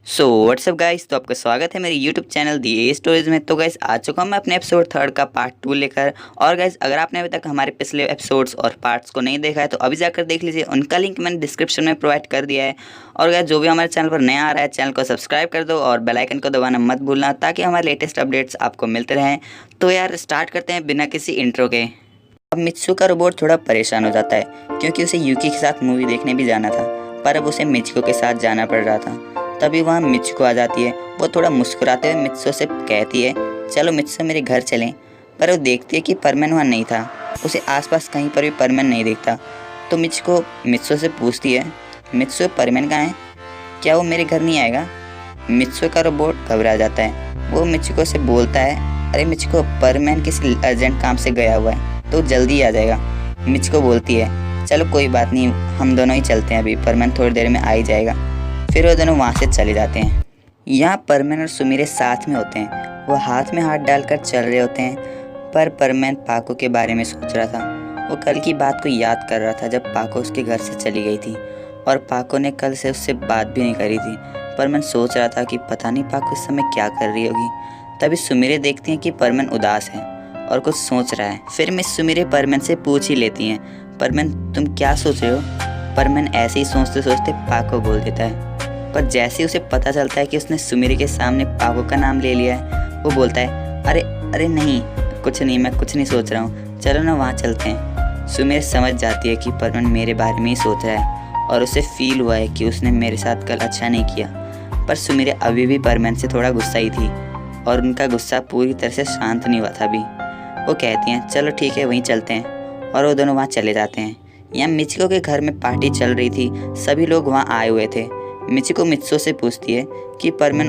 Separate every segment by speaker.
Speaker 1: WhatsApp guys, तो आपका स्वागत है मेरे यूट्यूब चैनल दी ए स्टोरीज में। तो गाइस आ चुका हूँ मैं अपने एपिसोड 3 का पार्ट 2 लेकर। और गाइस अगर आपने अभी तक हमारे पिछले एपिसोड्स और पार्ट्स को नहीं देखा है तो अभी जाकर देख लीजिए, उनका लिंक मैंने डिस्क्रिप्शन में प्रोवाइड कर दिया है। और गाइस जो भी हमारे चैनल पर नया आ रहा है, चैनल को सब्सक्राइब कर दो और बेल आइकन को दबाना मत भूलना, ताकि हमारे लेटेस्ट अपडेट्स आपको मिलते रहें। तो यार स्टार्ट करते हैं बिना किसी इंट्रो के। अब मित्सु का रोबोट थोड़ा परेशान हो जाता है, क्योंकि उसे यूकी के साथ मूवी देखने भी जाना था, पर अब उसे मिचिको के साथ जाना पड़ रहा था। तभी वहाँ मिचिको आ जाती है। वो थोड़ा मुस्कुराते हुए मित्सु से कहती है, चलो मित्सु मेरे घर चलें। पर वो देखती है कि परमन वहाँ नहीं था। उसे आसपास कहीं पर भी परमन नहीं दिखता। तो मिचिको मित्सु से पूछती है, मित्सु परमन कहाँ है? क्या वो मेरे घर नहीं आएगा? मित्सु का रोबोट घबरा जाता है। वो मिचिको से बोलता है, अरे मिचिको, परमन किसी अर्जेंट काम से गया हुआ है, तो जल्दी आ जाएगा। मिचिको बोलती है, चलो कोई बात नहीं, हम दोनों ही चलते हैं, अभी परमन थोड़ी देर में आ ही जाएगा। फिर वो दोनों वहाँ से चले जाते हैं। यहाँ परमन और सुमिरे साथ में होते हैं। वो हाथ में हाथ डालकर चल रहे होते हैं। पर परमन पाको के बारे में सोच रहा था। वो कल की बात को याद कर रहा था, जब पाको उसके घर से चली गई थी और पाको ने कल से उससे बात भी नहीं करी थी। परमन सोच रहा था कि पता नहीं पाको इस समय क्या कर रही होगी। तभी सुमिरे देखती हैं कि परमन उदास है और कुछ सोच रहा है। फिर मिस सुमिरे परमन से पूछ ही लेती हैं, परमन तुम क्या सोच रहे हो? परमन ऐसे ही सोचते सोचते पाको बोल देता है। पर जैसे उसे पता चलता है कि उसने सुमिरे के सामने पाको का नाम ले लिया है, वो बोलता है, अरे अरे नहीं, कुछ नहीं, मैं कुछ नहीं सोच रहा हूँ, चलो ना वहाँ चलते हैं। सुमिरे समझ जाती है कि परमन मेरे बारे में ही सोच रहा है और उसे फील हुआ है कि उसने मेरे साथ कल अच्छा नहीं किया। पर सुमिरे अभी भी परमन से थोड़ा गुस्सा ही थी और उनका गुस्सा पूरी तरह से शांत नहीं हुआ था अभी। वो कहती हैं, चलो ठीक है, वहीं चलते हैं। और वो दोनों वहाँ चले जाते हैं। यहाँ मिचिको के घर में पार्टी चल रही थी। सभी लोग वहाँ आए हुए थे। मिचिको मित्सु से पूछती है कि परमन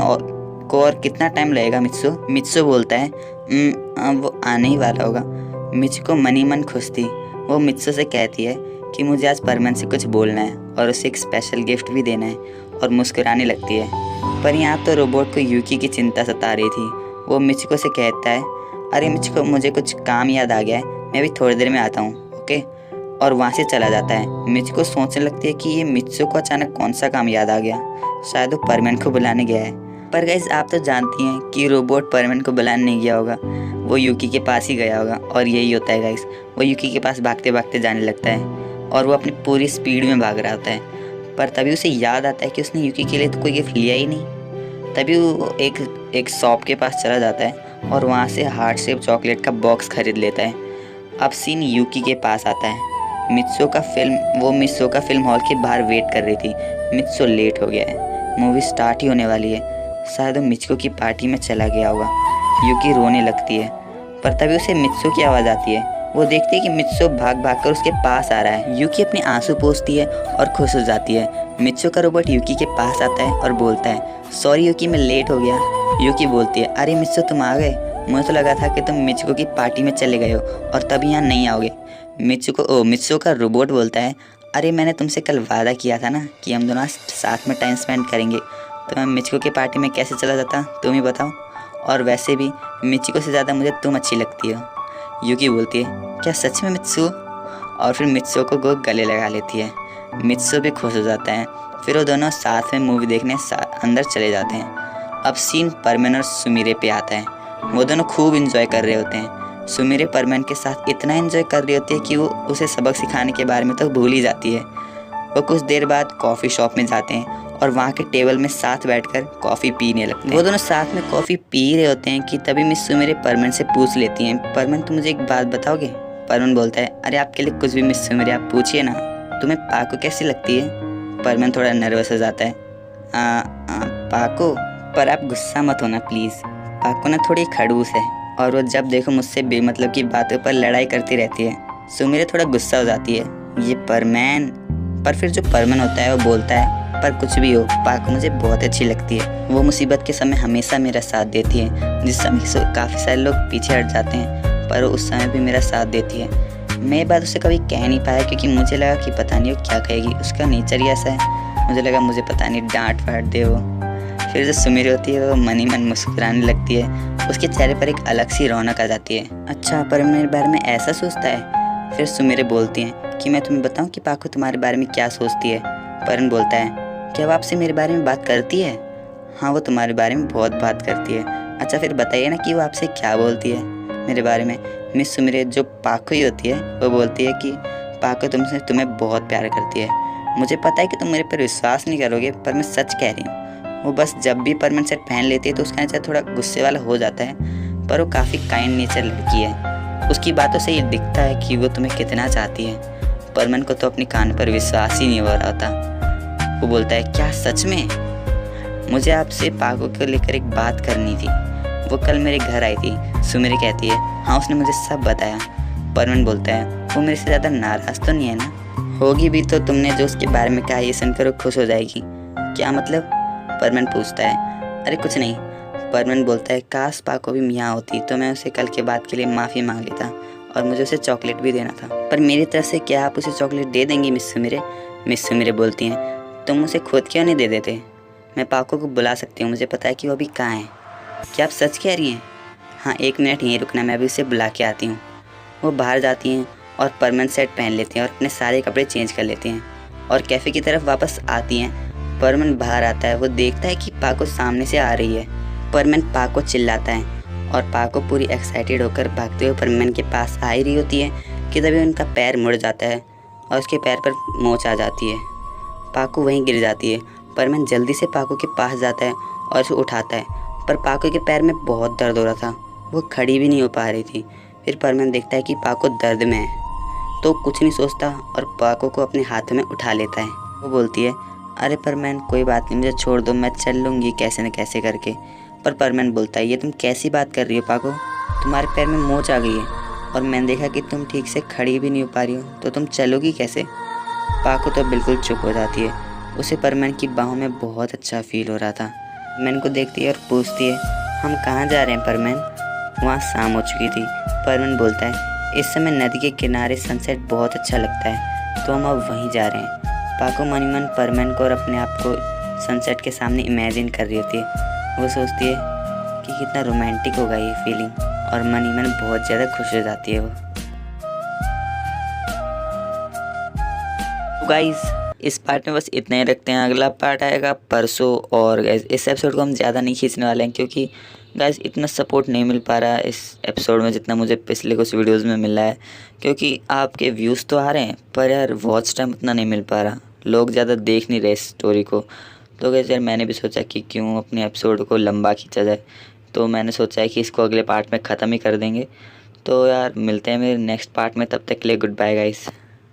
Speaker 1: को और कितना टाइम लगेगा मित्सु? मित्सु बोलता है, वो आने ही वाला होगा। मिचिको मन ही मन खुश थी। वो मित्सु से कहती है कि मुझे आज परमन से कुछ बोलना है और उसे एक स्पेशल गिफ्ट भी देना है, और मुस्कुराने लगती है। पर यहाँ तो रोबोट को यूकी की चिंता सता रही थी। वो मिचिको से कहता है, अरे मिचिको, मुझे कुछ काम याद आ गया है, मैं भी थोड़ी देर में आता हूँ, ओके? और वहाँ से चला जाता है। मिचिको सोचने लगती है कि ये मित्सु को अचानक कौन सा काम याद आ गया। शायद वो परमन को बुलाने गया है। पर गाइस आप तो जानती हैं कि रोबोट परमन को बुलाने नहीं गया होगा, वो यूकी के पास ही गया होगा। और यही होता है गाइस, वो यूकी के पास भागते भागते जाने लगता है और वो अपनी पूरी स्पीड में भाग रहा होता है। पर तभी उसे याद आता है कि उसने यूकी के लिए तो कोई गिफ्ट लिया ही नहीं। तभी वो एक शॉप के पास चला जाता है और वहाँ से हार्ट शेप चॉकलेट का बॉक्स खरीद लेता है। अब सीन यूकी के पास आता है। मित्सु का फिल्म हॉल के बाहर वेट कर रही थी। मित्सु लेट हो गया है, मूवी स्टार्ट ही होने वाली है। शायद वो मिचिको की पार्टी में चला गया होगा। यूकी रोने लगती है, पर तभी उसे मित्सु की आवाज़ आती है। वो देखती है कि मित्सु भाग भाग कर उसके पास आ रहा है। यूकी अपने आंसू पोंछती है और खुश हो जाती है। मित्सु का रोबोट यूकी के पास आता है और बोलता है, सॉरी यूकी, मैं लेट हो गया। यूकी बोलती है, अरे मित्सु, तुम आ गए? मुझे तो लगा था कि तुम मिचिको की पार्टी में चले गए हो और तभी यहाँ नहीं आओगे। मित्सु का रोबोट बोलता है, अरे मैंने तुमसे कल वादा किया था ना कि हम दोनों साथ में टाइम स्पेंड करेंगे, तो मैं मिचिको की पार्टी में कैसे चला जाता, तुम ही बताओ। और वैसे भी मिचिको से ज़्यादा मुझे तुम अच्छी लगती हो। यूकी बोलती है, क्या सच में मित्सु? और फिर मित्सु को गले लगा लेती है। मित्सु भी खुश हो जाता है। फिर वो दोनों साथ में मूवी देखने अंदर चले जाते हैं। अब सीन परमन और सुमिरे पे आता है। वो दोनों खूब इंजॉय कर रहे होते हैं। सुमिरे परमन के साथ इतना एंजॉय कर रही होती है कि वो उसे सबक सिखाने के बारे में तो भूल ही जाती है। वो कुछ देर बाद कॉफ़ी शॉप में जाते हैं और वहाँ के टेबल में साथ बैठकर कॉफ़ी पीने लगते हैं। वो दोनों साथ में कॉफ़ी पी रहे होते हैं कि तभी मिस सुमिरे परमन से पूछ लेती हैं, परमन तुम मुझे एक बात बताओगे? परमन बोलता है, अरे आपके लिए कुछ भी मिस सुमिरे, आप पूछिए ना। तुम्हें पाको कैसी लगती है? परमन थोड़ा नर्वस हो जाता है। पाको, पर आप गुस्सा मत होना प्लीज़। पाको ना थोड़ी खड़ूस है और वो जब देखो मुझसे बेमतलब की बातों पर लड़ाई करती रहती है। सुमिरे थोड़ा गुस्सा हो जाती है, ये परमन। पर फिर जो परमन होता है वो बोलता है, पर कुछ भी हो, पाको मुझे बहुत अच्छी लगती है। वो मुसीबत के समय हमेशा मेरा साथ देती है, जिस समय काफ़ी सारे लोग पीछे हट जाते हैं, पर उस समय भी मेरा साथ देती है। मैं ये बात उसे कभी कह नहीं पाया, क्योंकि मुझे लगा कि पता नहीं वो क्या कहेगी, उसका नेचर ही ऐसा है। मुझे लगा मुझे पता नहीं डांट फाट दे वो। फिर जो सुमिरे होती है वो मन ही मन मुस्कुराने लगती है। उसके चेहरे पर एक अलग सी रौनक आ जाती है। अच्छा, पर मेरे बारे में ऐसा सोचता है? फिर सुमिरे बोलती हैं कि मैं तुम्हें बताऊं कि पाको तुम्हारे बारे में क्या सोचती है? परन बोलता है, क्या वो आपसे मेरे बारे में बात करती है? हाँ, वो तुम्हारे बारे में बहुत बात करती है। अच्छा फिर बताइए ना कि वो आपसे क्या बोलती है मेरे बारे में। मिस सुमिरे जो पाको ही होती है वो बोलती है कि पाको तुमसे तुम्हें बहुत प्यार करती है। मुझे पता है कि तुम मेरे पर विश्वास नहीं करोगे, पर मैं सच कह रही हूँ। वो बस जब भी परमानेंट सेट पहन लेती है तो उसका नेचर थोड़ा गुस्से वाला हो जाता है, पर वो काफ़ी काइंड नेचर लड़की है। उसकी बातों से ये दिखता है कि वो तुम्हें कितना चाहती है। परमन को तो अपने कान पर विश्वास ही नहीं हो रहा था। वो बोलता है, क्या सच में? मुझे आपसे पाको को लेकर एक बात करनी थी। वो कल मेरे घर आई थी। सुमिरे कहती है, हाँ उसने मुझे सब बताया। परमन बोलता है, वो मेरे से ज़्यादा नाराज़ तो नहीं है ना? होगी भी तो तुमने जो उसके बारे में कहा ये सुनकर वो खुश हो जाएगी। क्या मतलब? परमन पूछता है। अरे कुछ नहीं। परमन बोलता है, काश पाको भी मियाँ होती तो मैं उसे कल के बात के लिए माफ़ी मांग लेता और मुझे उसे चॉकलेट भी देना था। पर मेरी तरफ से क्या आप उसे चॉकलेट दे देंगी मिस सुमिरे? मिस सुमिरे बोलती हैं, तुम उसे खुद क्यों नहीं दे देते? मैं पाको को बुला सकती हूँ, मुझे पता है कि वो अभी कहाँ है। क्या आप सच कह रही हैं? हाँ, 1 मिनट यहीं रुकना, मैं अभी उसे बुला के आती हूँ। वो बाहर जाती हैं और परमानेंट सेट पहन लेती हैं और अपने सारे कपड़े चेंज कर लेती हैं और कैफ़े की तरफ वापस आती हैं। परमानेंट बाहर आता है। वो देखता है कि पाको सामने से आ रही है। परमानेंट पाको चिल्लाता है और पाको पूरी एक्साइटेड होकर भागते हुए परमानेंट के पास आ ही रही होती है कि तभी उनका पैर मुड़ जाता है और उसके पैर पर मोच आ जाती है। पाको वहीं गिर जाती है। परमानेंट जल्दी से पाको के पास जाता है और उसे उठाता है, पर पाको के पैर में बहुत दर्द हो रहा था। वो खड़ी भी नहीं हो पा रही थी। फिर परमानेंट देखता है कि पाको दर्द में है तो कुछ नहीं सोचता और पाको को अपने हाथ में उठा लेता है। वो बोलती है, अरे परमानेंट कोई बात नहीं, मुझे छोड़ दो, मैं चल लूँगी कैसे न कैसे करके। पर परमानेंट बोलता है, ये तुम कैसी बात कर रही हो पाको? तुम्हारे पैर में मोच आ गई है और मैंने देखा कि तुम ठीक से खड़ी भी नहीं हो पा रही हो, तो तुम चलोगी कैसे? पाको तो बिल्कुल चुप हो जाती है। उसे परमानेंट की बाहों में बहुत अच्छा फील हो रहा था। परमानेंट को देखती है और पूछती है, हम कहाँ जा रहे हैं परमानेंट? वहाँ शाम हो चुकी थी। परमानेंट बोलता है, इस समय नदी के किनारे सनसेट बहुत अच्छा लगता है, तो हम अब वहीं जा रहे हैं। पाको मन ही मन परमानेंट को और अपने आप को सनसेट के सामने इमेजिन कर रही होती है। वो सोचती है कि कितना रोमांटिक होगा ये फीलिंग और मन ही मन बहुत ज़्यादा खुश हो जाती है वो। तो गाइस इस पार्ट में बस इतना ही रखते हैं। अगला पार्ट आएगा परसों और गाइस इस एपिसोड को हम ज़्यादा नहीं खींचने वाले हैं क्योंकि गाइस इतना सपोर्ट नहीं मिल पा रहा है इस एपिसोड में जितना मुझे पिछले कुछ वीडियोस में मिला है, क्योंकि आपके व्यूज़ तो आ रहे हैं पर यार वॉच टाइम उतना नहीं मिल पा रहा, लोग ज़्यादा देख नहीं रहे इस स्टोरी को। तो गाइस यार मैंने भी सोचा कि क्यों अपने एपिसोड को लंबा खींचा जाए, तो मैंने सोचा है कि इसको अगले पार्ट में ख़त्म ही कर देंगे। तो यार मिलते हैं मेरे नेक्स्ट पार्ट में, तब तक के लिए गुड बाय गाइस।